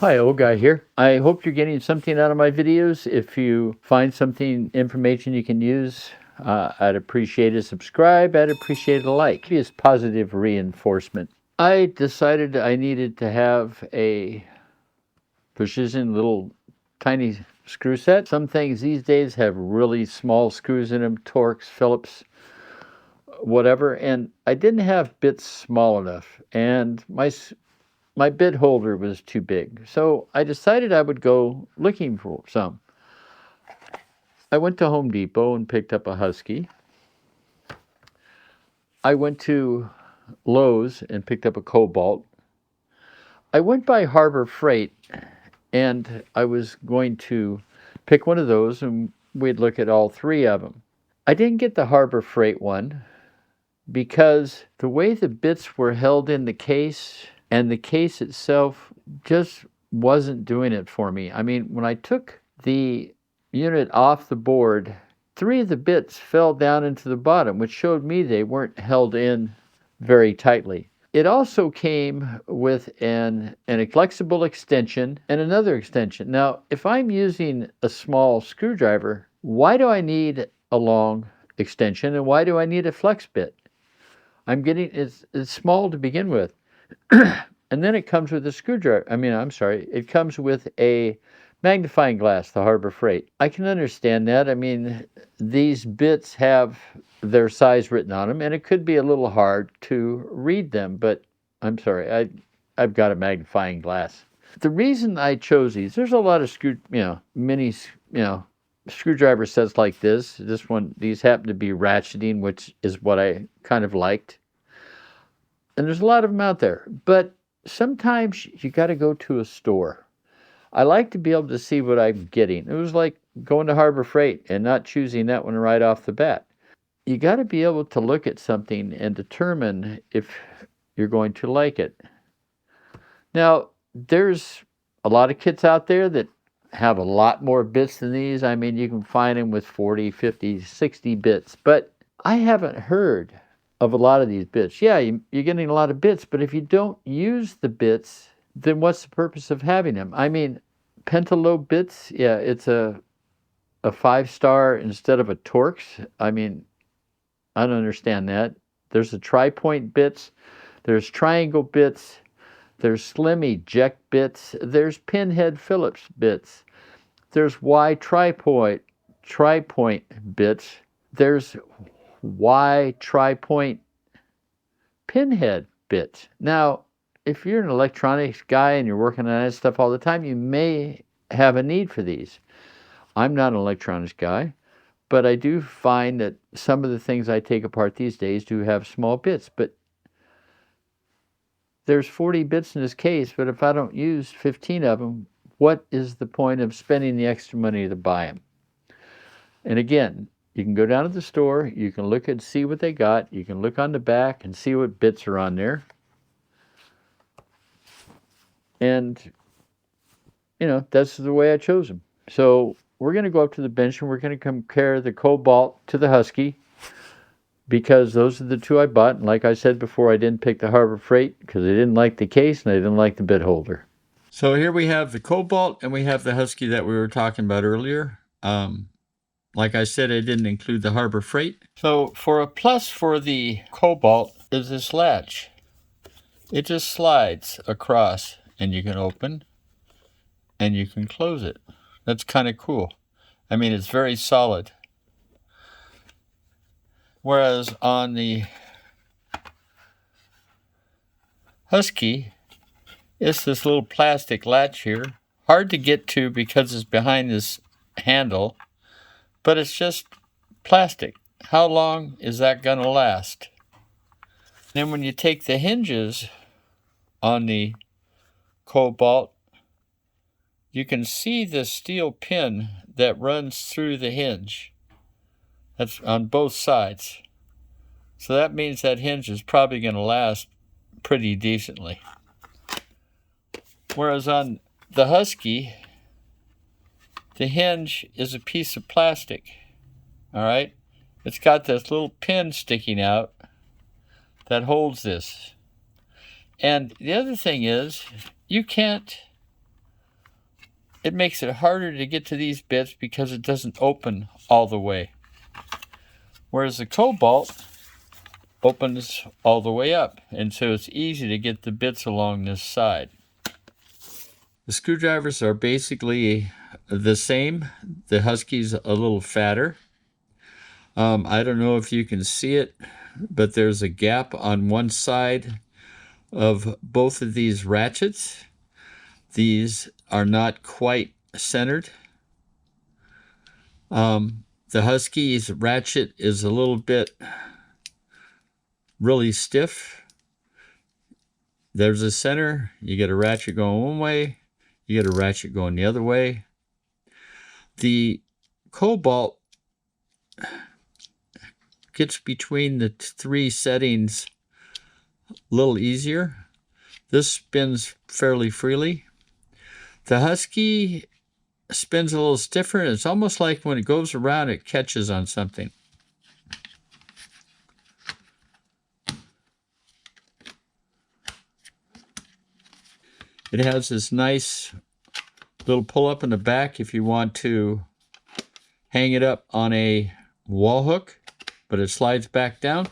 Hi, old guy here. I hope you're getting something out of my videos. If you find something, information you can use, I'd appreciate a subscribe. I'd appreciate a like. It's positive reinforcement. I decided I needed to have a precision little tiny screw set. Some things these days have really small screws in them, Torx, Phillips, whatever, and I didn't have bits small enough, and my bit holder was too big. So I decided I would go looking for some. I went to Home Depot and picked up a Husky. I went to Lowe's and picked up a Kobalt. I went by Harbor Freight and I was going to pick one of those and we'd look at all three of them. I didn't get the Harbor Freight one because the way the bits were held in the case and the case itself just wasn't doing it for me. I mean, when I took the unit off the board, three of the bits fell down into the bottom, which showed me they weren't held in very tightly. It also came with a flexible extension and another extension. Now, if I'm using a small screwdriver, why do I need a long extension and why do I need a flex bit? It's small to begin with. And then it comes with a screwdriver. It comes with a magnifying glass, the Harbor Freight. I can understand that. I mean, these bits have their size written on them, and it could be a little hard to read them, but I'm sorry, I've got a magnifying glass. The reason I chose these, there's a lot of mini, screwdriver sets like this. These happen to be ratcheting, which is what I kind of liked. And there's a lot of them out there, but sometimes you got to go to a store. I like to be able to see what I'm getting. It was like going to Harbor Freight and not choosing that one right off the bat. You got to be able to look at something and determine if you're going to like it. Now, there's a lot of kits out there that have a lot more bits than these. I mean, you can find them with 40, 50, 60 bits, but I haven't heard of a lot of these bits. Yeah, you're getting a lot of bits, but if you don't use the bits, then what's the purpose of having them? I mean, pentalobe bits, yeah, it's a 5-star instead of a Torx. I mean, I don't understand that. There's the tri-point bits, there's triangle bits, there's slim eject bits, there's pinhead Phillips bits, there's Y tri-point bits, there's Y tri-point pinhead bits. Now, if you're an electronics guy and you're working on that stuff all the time, you may have a need for these. I'm not an electronics guy, but I do find that some of the things I take apart these days do have small bits. But there's 40 bits in this case, but if I don't use 15 of them, what is the point of spending the extra money to buy them? And again, you can go down to the store, you can look and see what they got, you can look on the back and see what bits are on there. And, that's the way I chose them. So we're going to go up to the bench and we're going to compare the Kobalt to the Husky because those are the two I bought. And like I said before, I didn't pick the Harbor Freight because I didn't like the case and I didn't like the bit holder. So here we have the Kobalt and we have the Husky that we were talking about earlier. Like I said, I didn't include the Harbor Freight. So for a plus for the Kobalt is this latch. It just slides across and you can open and you can close it. That's kind of cool. I mean, it's very solid. Whereas on the Husky, it's this little plastic latch here. Hard to get to because it's behind this handle, but it's just plastic. How long is that going to last? Then when you take the hinges on the Kobalt, you can see the steel pin that runs through the hinge. That's on both sides. So that means that hinge is probably going to last pretty decently. Whereas on the Husky, the hinge is a piece of plastic. All right? It's got this little pin sticking out that holds this. And the other thing is, you can't it makes it harder to get to these bits because it doesn't open all the way. Whereas the Kobalt opens all the way up, and so it's easy to get the bits along this side. The screwdrivers are basically the same. The Husky's a little fatter. I don't know if you can see it, but there's a gap on one side of both of these ratchets. These are not quite centered. The Husky's ratchet is a little bit really stiff. There's a center. You get a ratchet going one way. You get a ratchet going the other way. The Kobalt gets between the three settings a little easier. This spins fairly freely. The Husky spins a little stiffer. It's almost like when it goes around, it catches on something. It has this nice little pull up in the back if you want to hang it up on a wall hook, but it slides back down.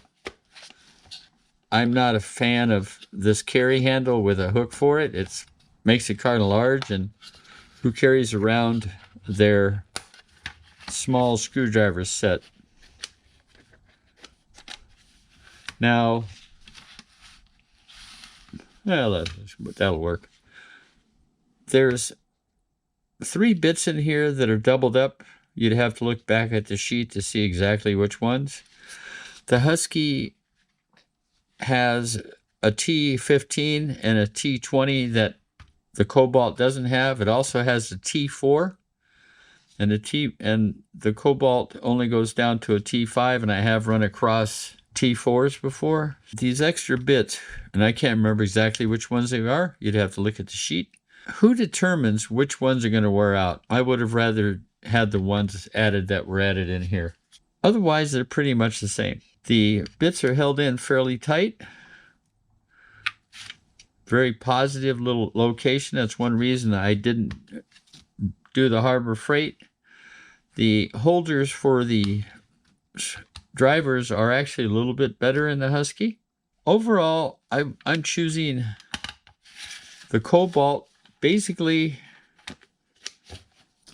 I'm not a fan of this carry handle with a hook for it. It makes it kind of large, and who carries around their small screwdriver set? Now, well, that'll work. There's 3 bits in here that are doubled up. You'd have to look back at the sheet to see exactly which ones. The Husky has a T15 and a T20 that the Kobalt doesn't have. It also has a T4, and the Kobalt only goes down to a T5, and I have run across T4s before. These extra bits, and I can't remember exactly which ones they are. You'd have to look at the sheet. Who determines which ones are going to wear out? I would have rather had the ones added that were added in here. Otherwise, they're pretty much the same. The bits are held in fairly tight. Very positive little location. That's one reason I didn't do the Harbor Freight. The holders for the drivers are actually a little bit better in the Husky. Overall, I'm choosing the Kobalt basically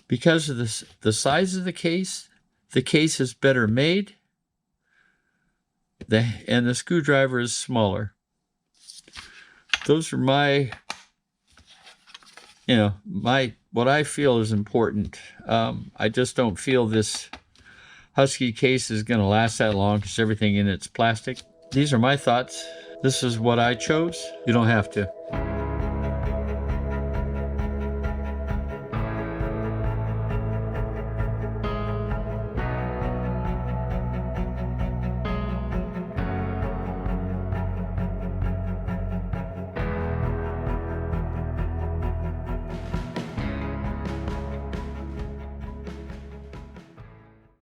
because of the size of the case. The case is better made, and the screwdriver is smaller. Those are my what I feel is important. I just don't feel this Husky case is going to last that long because everything in it's plastic. These are my thoughts. This is what I chose. You don't have to.